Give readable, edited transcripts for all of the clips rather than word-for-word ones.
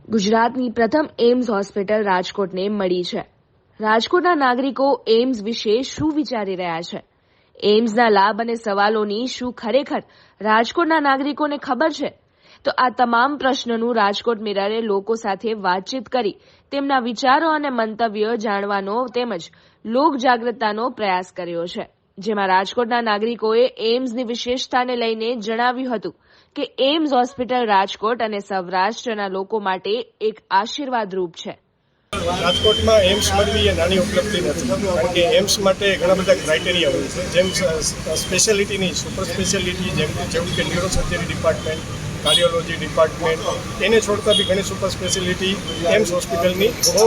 ગુજરાતની પ્રથમ AIIMS hospital રાજકોટને મળી છે। રાજકોટના નાગરિકો એમ્સ વિશે શું વિચારી રહ્યા છે? એમ્સના લાભ અને સવાલોની શું ખરેખર રાજકોટના નાગરિકોને ખબર છે? તો આ તમામ પ્રશ્નોનું રાજકોટ મિરરે લોકો સાથે વાતચીત કરી તેમના વિચારો અને મંતવ્યો જાણવાનો તેમજ લોક જાગૃતતાનો પ્રયાસ કર્યો છે, જેમાં રાજકોટના નાગરિકોએ એમ્સની વિશેષતાને લઈને જણાવ્યું હતું કે એમ્સ હોસ્પિટલ રાજકોટ અને સૌરાષ્ટ્રના લોકો માટે એક આશીર્વાદરૂપ છે। રાજકોટમાં એમ્સ મળવી એ નાની ઉપલબ્ધિ નથી, કારણ કે એમ્સ માટે ઘણા બધા ક્રાઇટેરિયા હોય છે, જેમ સ્પેશિયાલિટીની સુપર સ્પેશિયાલિટી જેવું કે ન્યુરોસર્જરી ડિપાર્ટમેન્ટ, કાર્ડિયોલોજી ડિપાર્ટમેન્ટ, એને છોડતા બી ઘણી સુપર સ્પેશિયાલિટી એમ્સ હોસ્પિટલની બહુ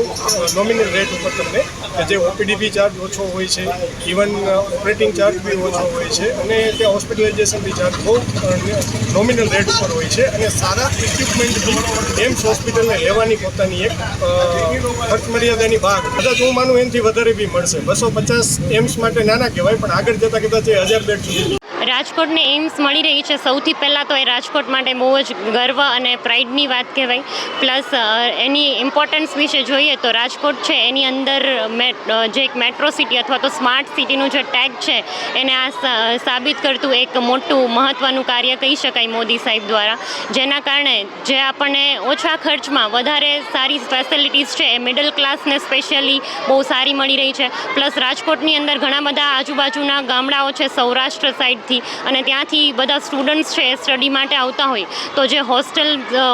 નોમિનલ રેટ ઉપર તમને કે જે ઓપીડી બી ચાર્જ ઓછો હોય છે, ઇવન ઓપરેટિંગ ચાર્જ બી ઓછો હોય છે, અને ત્યાં હોસ્પિટલાઇઝેશન બી ચાર્જ બહુ નોમિનલ રેટ ઉપર હોય છે, અને સારા ઇક્વિપમેન્ટ બી એમ્સ હોસ્પિટલને લેવાની પોતાની એક ખર્ચ મર્યાદાની બહાર કદાચ હું માનું એનાથી વધારે બી મળશે। 250 એમ્સ માટે નાના કહેવાય, પણ આગળ જતાં કદાચ 1000 બેડ સુધી રાજકોટને એમ્સ મળી રહી છે। સૌથી પહેલાં તો એ રાજકોટ માટે બહુ જ ગર્વ અને પ્રાઇડની વાત કહેવાય। પ્લસ એની ઇમ્પોર્ટન્સ વિશે જોઈએ તો રાજકોટ છે એની અંદર જે એક મેટ્રો સિટી અથવા તો સ્માર્ટ સિટીનું જે ટેગ છે એને આ સાબિત કરતું એક મોટું મહત્ત્વનું કાર્ય કહી શકાય મોદી સાહેબ દ્વારા, જેના કારણે જે આપણને ઓછા ખર્ચમાં વધારે સારી ફેસિલિટીઝ છે એ મિડલ ક્લાસને સ્પેશિયલી બહુ સારી મળી રહી છે। પ્લસ રાજકોટની અંદર ઘણા બધા આજુબાજુના ગામડાઓ છે સૌરાષ્ટ્ર સાઈડથી, અને ત્યાંથી બધા સ્ટુડન્ટ્સ છે એ સ્ટડી માટે આવતા હોય તો જે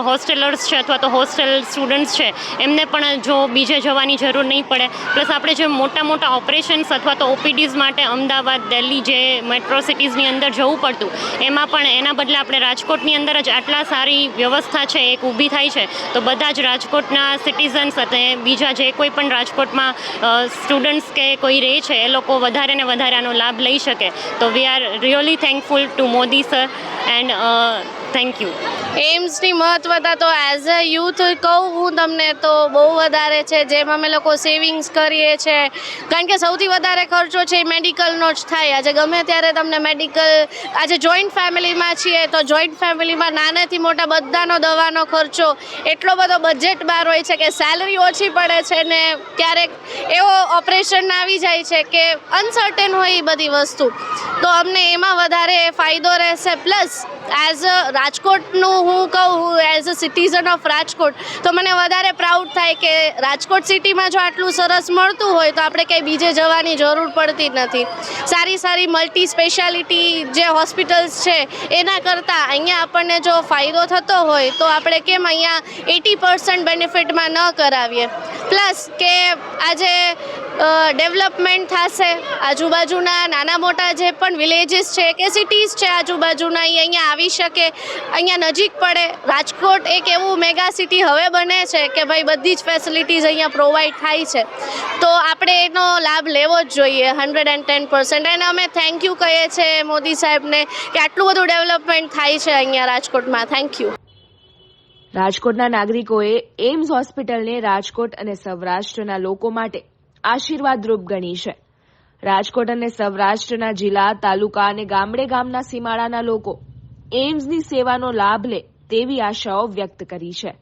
હોસ્ટેલર્સ છે અથવા તો હોસ્ટેલ સ્ટુડન્ટ્સ છે એમને પણ જો બીજે જવાની જરૂર નહીં પડે। પ્લસ આપણે જે મોટા ઓપરેશન્સ અથવા તો ઓપીડીઝ માટે અમદાવાદ, દિલ્હી જે મેટ્રો સિટીઝની અંદર જવું પડતું, એમાં પણ એના બદલે આપણે રાજકોટની અંદર જ આટલા સારી વ્યવસ્થા છે એક ઊભી થાય છે, તો બધા જ રાજકોટના સિટીઝન્સ અને બીજા જે કોઈ પણ રાજકોટમાં સ્ટુડન્ટ્સ કે કોઈ રહે છે એ લોકો વધારે ને વધારે આનો લાભ લઈ શકે। તો we are really thankful to Modi sir and thank you। એમ્સની મહત્વતા તો એઝ અ યુથ કહું હું તમને તો બહુ વધારે છે, જેમ અમે લોકો સેવિંગ્સ કરીએ છીએ, કારણ કે સૌથી વધારે ખર્ચો છે એ મેડિકલનો જ થાય। આજે ગમે ત્યારે તમને મેડિકલ, આજે જોઈન્ટ ફેમિલીમાં છીએ તો જોઈન્ટ ફેમિલીમાં નાનેથી મોટા બધાનો દવાનો ખર્ચો એટલો બધો બજેટ બહાર હોય છે કે સેલરી ઓછી પડે છે ને ક્યારેક એવો ઓપરેશન આવી જાય છે કે અનસર્ટેન હોય એ બધી વસ્તુ, તો અમને એમાં વધારે ફાયદો રહેશે। પ્લસ એઝ અ રાજકોટનું હું કહું, as a citizen of Rajkot, તો મને વધારે પ્રાઉડ થાય કે રાજકોટ સિટીમાં જો આટલું સરસ મળતું હોય તો આપણે કંઈ બીજે જવાની જરૂર પડતી નથી। સારી મલ્ટી સ્પેશિયાલિટી જે હોસ્પિટલ્સ છે એના કરતાં અહીંયા આપણને જો ફાયદો થતો હોય તો આપણે કેમ અહીંયા 80% બેનિફિટમાં ન કરાવીએ। પ્લસ કે આજે ડેવલપમેન્ટ થશે, આજુબાજુના નાના મોટા જે પણ વિલેજીસ છે કે સિટીઝ છે આજુબાજુના એ અહીંયા આવી શકે, અહીંયા નજીક પડે। રાજકોટ એક એવું મેગા સિટી હવે બને છે કે ભાઈ બધી જ ફેસિલિટીઝ અહીંયા પ્રોવાઈડ થાય છે, તો આપણે એનો લાભ લેવો જ જોઈએ 110%। અને અમે થેન્ક યુ કહીએ છીએ મોદી સાહેબને કે આટલું બધું ડેવલપમેન્ટ થાય છે અહીંયા રાજકોટમાં। Thank you. રાજકોટના નાગરિકોએ એમ્સ હોસ્પિટલને રાજકોટ અને સૌરાષ્ટ્રના લોકો માટે આશીર્વાદરૂપ ગણી છે। રાજકોટ અને સૌરાષ્ટ્રના જિલ્લા, તાલુકા અને ગામના સીમાડાના લોકો એમ્સની સેવાનો લાભ લે તેવી આશાઓ વ્યક્ત કરી છે।